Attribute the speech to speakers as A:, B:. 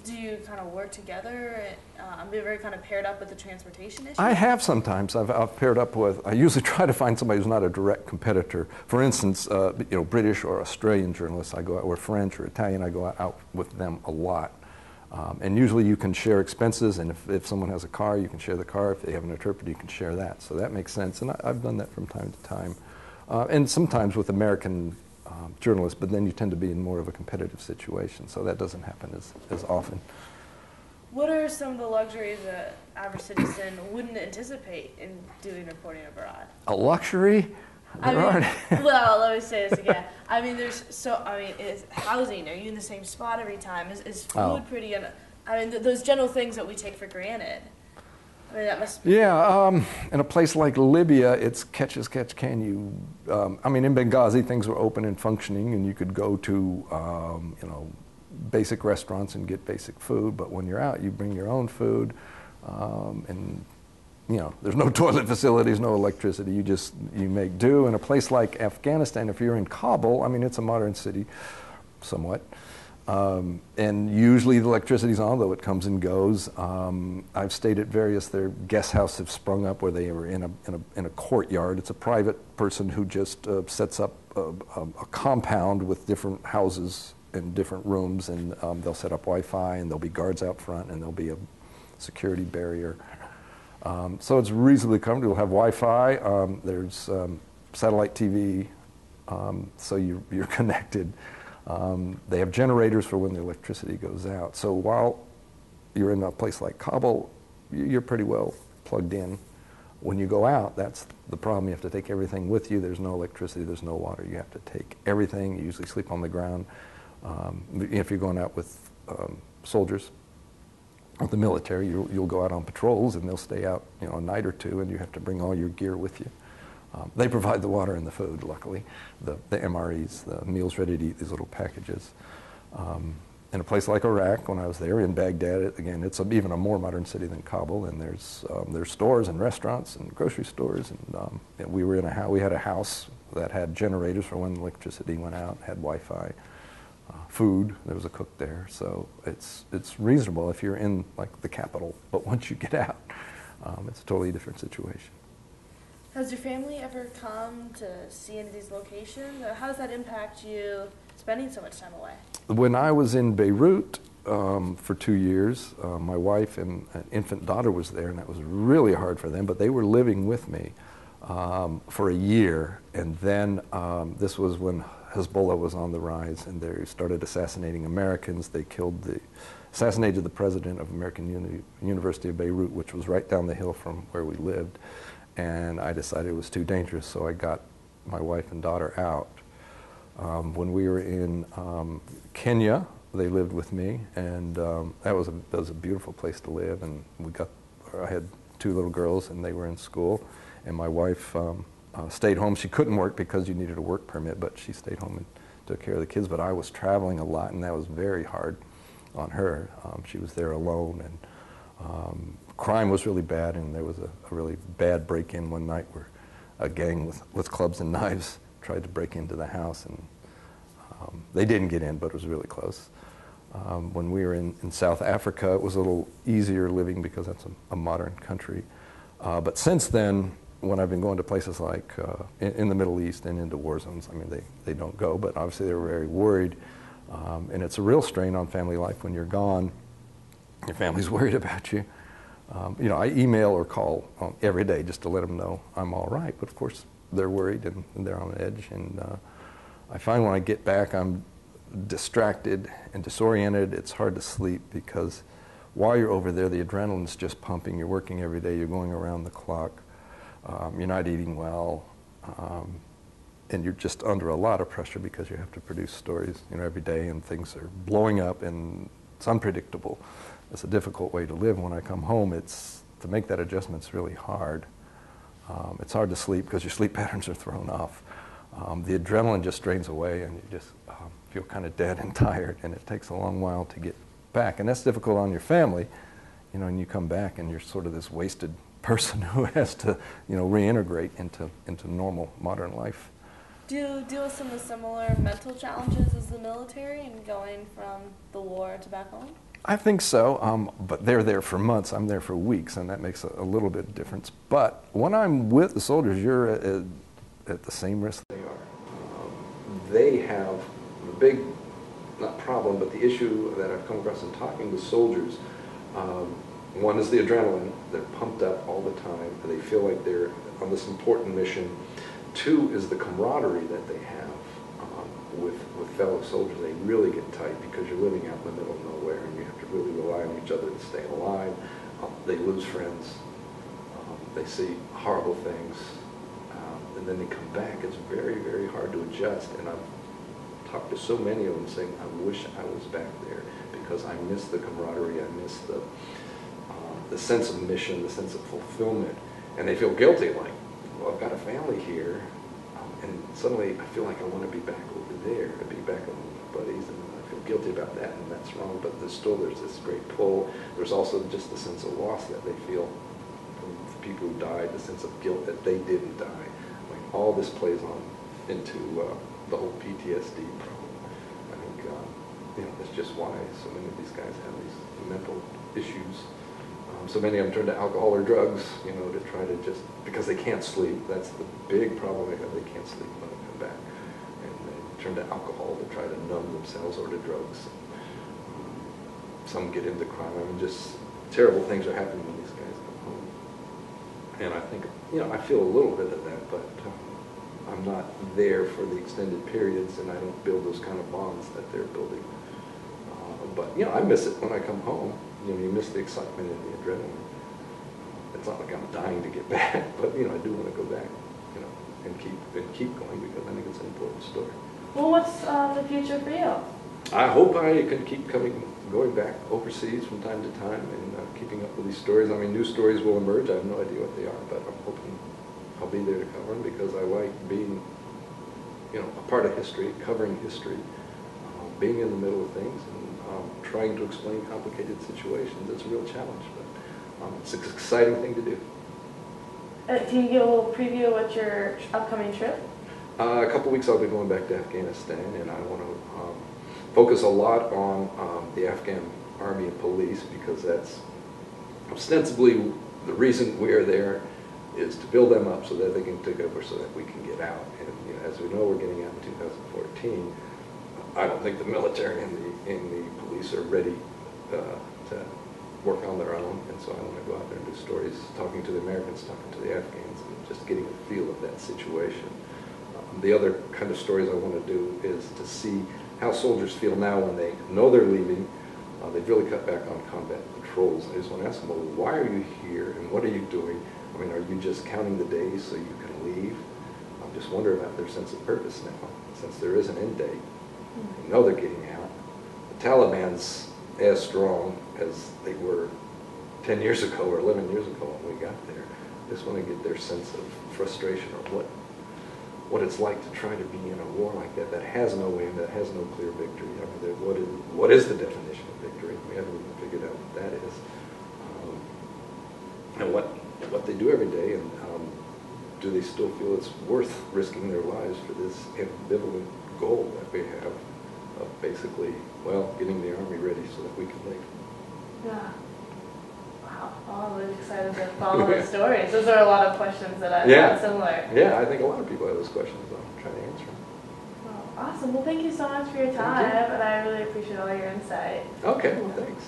A: Do you kind of work together? Be very kind of paired up with the transportation issue?
B: I have sometimes. I've paired up with, I usually try to find somebody who's not a direct competitor. For instance, British or Australian journalists, I go out, or French or Italian, I go out with them a lot. And usually you can share expenses, and if someone has a car, you can share the car. If they have an interpreter, you can share that. So that makes sense, and I've done that from time to time. And sometimes with American journalists, but then you tend to be in more of a competitive situation, so that doesn't happen as often.
A: What are some of the luxuries that average citizen wouldn't anticipate in doing reporting abroad?
B: A luxury?
A: Well, let me say this again. Is housing? Are you in the same spot every time? Is food pretty? Those general things that we take for granted. That must be.
B: Yeah, in a place like Libya, it's catch as catch can. In Benghazi, things were open and functioning, and you could go to, basic restaurants and get basic food. But when you're out, you bring your own food, and there's no toilet facilities, no electricity. You make do. In a place like Afghanistan, if you're in Kabul, it's a modern city, somewhat. And usually the electricity's on, though it comes and goes. I've stayed at their guest houses have sprung up where they were in a courtyard. It's a private person who just sets up a compound with different houses and different rooms, and they'll set up Wi-Fi, and there'll be guards out front, and there'll be a security barrier. So it's reasonably comfortable. You'll have Wi-Fi. There's satellite TV, so you're connected. They have generators for when the electricity goes out. So while you're in a place like Kabul, you're pretty well plugged in. When you go out, that's the problem. You have to take everything with you. There's no electricity, there's no water. You have to take everything. You usually sleep on the ground. If you're going out with soldiers, with the military, you'll go out on patrols, and they'll stay out a night or two, and you have to bring all your gear with you. They provide the water and the food, luckily, the MREs, the meals ready to eat, these little packages. In a place like Iraq, when I was there, in Baghdad, again, it's even a more modern city than Kabul, and there's stores and restaurants and grocery stores, and we had a house that had generators for when the electricity went out, had Wi-Fi, food. There was a cook there, so it's reasonable if you're in like the capital, but once you get out, it's a totally different situation.
A: Has your family ever come to see any of these locations? Or how does that impact you spending so much time away?
B: When I was in Beirut for 2 years, my wife and an infant daughter was there, and that was really hard for them, but they were living with me for a year. And then this was when Hezbollah was on the rise, and they started assassinating Americans. They assassinated the president of American University of Beirut, which was right down the hill from where we lived. And I decided it was too dangerous, so I got my wife and daughter out. When we were in Kenya, they lived with me, and that was a beautiful place to live. And I had 2 little girls, and they were in school, and my wife stayed home. She couldn't work because you needed a work permit, but she stayed home and took care of the kids. But I was traveling a lot, and that was very hard on her. She was there alone, and crime was really bad, and there was a really bad break-in one night where a gang with clubs and knives tried to break into the house, and they didn't get in, but it was really close. When we were in South Africa, it was a little easier living because that's a modern country. But since then, when I've been going to places like in the Middle East and into war zones, they don't go, but obviously they were very worried. And it's a real strain on family life when you're gone. Your family's worried about you. I email or call every day just to let them know I'm all right. But of course, they're worried and they're on edge. And I find when I get back, I'm distracted and disoriented. It's hard to sleep because while you're over there, the adrenaline's just pumping. You're working every day. You're going around the clock. You're not eating well. And you're just under a lot of pressure because you have to produce stories, every day, and things are blowing up, and it's unpredictable. It's a difficult way to live. When I come home, to make that adjustment's really hard. It's hard to sleep because your sleep patterns are thrown off. The adrenaline just drains away, and you just feel kind of dead and tired, and it takes a long while to get back. And that's difficult on your family, and you come back and you're sort of this wasted person who has to, reintegrate into normal modern life.
A: Do you deal with some of the similar mental challenges as the military and going from the war to back home?
B: I think so, but they're there for months. I'm there for weeks, and that makes a little bit of difference. But when I'm with the soldiers, you're at the same risk they are. They have the big, not problem, but the issue that I've come across in talking with soldiers. One is the adrenaline. They're pumped up all the time, and they feel like they're on this important mission. Two is the camaraderie that they have with fellow soldiers. They really get tight because you're living out in the middle of nowhere, and you have to really rely on each other to stay alive. They lose friends. They see horrible things. And then they come back. It's very, very hard to adjust. And I've talked to so many of them saying, I wish I was back there because I miss the camaraderie. I miss the sense of mission, the sense of fulfillment. And they feel guilty, like, well, I've got a family here. And suddenly I feel like I want to be back over there, to be back with my buddies, and I feel guilty about that, and that's wrong. But there's this great pull. There's also just the sense of loss that they feel from the people who died, the sense of guilt that they didn't die. Like, all this plays on into the whole PTSD problem. I think that's just why so many of these guys have these mental issues. So many of them turn to alcohol or drugs, to try to just, because they can't sleep. That's the big problem they have. They can't sleep when they come back. And they turn to alcohol to try to numb themselves, or to drugs. Some get into crime. I mean, just terrible things are happening when these guys come home. And I think, I feel a little bit of that, but I'm not there for the extended periods, and I don't build those kind of bonds that they're building. But, I miss it when I come home. You miss the excitement and the adrenaline. It's not like I'm dying to get back, but I do want to go back, and keep going, because I think it's an important story.
A: Well, what's the future for you?
B: I hope I can keep going back overseas from time to time, and keeping up with these stories. I mean, new stories will emerge. I have no idea what they are, but I'm hoping I'll be there to cover them, because I like being, a part of history, covering history, being in the middle of things, and trying to explain complicated situations. It's a real challenge, but it's an exciting thing to do.
A: Can you give a little preview of your upcoming trip?
B: A couple weeks I'll be going back to Afghanistan, and I want to focus a lot on the Afghan Army and police, because that's ostensibly the reason we are there, is to build them up so that they can take over, so that we can get out. And as we know, we're getting out in 2014. I don't think the military and the police are ready to work on their own, and so I want to go out there and do stories, talking to the Americans, talking to the Afghans, and just getting a feel of that situation. The other kind of stories I want to do is to see how soldiers feel now when they know they're leaving. They've really cut back on combat patrols. I just want to ask them, well, why are you here, and what are you doing? I mean, are you just counting the days so you can leave? I just wonder about their sense of purpose now, since there is an end date. They know they're getting out. The Taliban's as strong as they were 10 years ago or 11 years ago when we got there. I just want to get their sense of frustration, or what it's like to try to be in a war like that has no end, that has no clear victory. I mean, what is the definition of victory? We haven't even figured out what that is. And what they do every day, and do they still feel it's worth risking their lives for this ambivalent goal that we have of basically, getting the Army ready so that we can leave.
A: Yeah. Wow. I'm really excited to follow the stories. Those are a lot of questions that I've had similar.
B: Yeah, I think a lot of people have those questions. I'm trying to answer them.
A: Well, awesome. Well, thank you so much for your time, and I really appreciate all your insight.
B: Okay, well, thanks.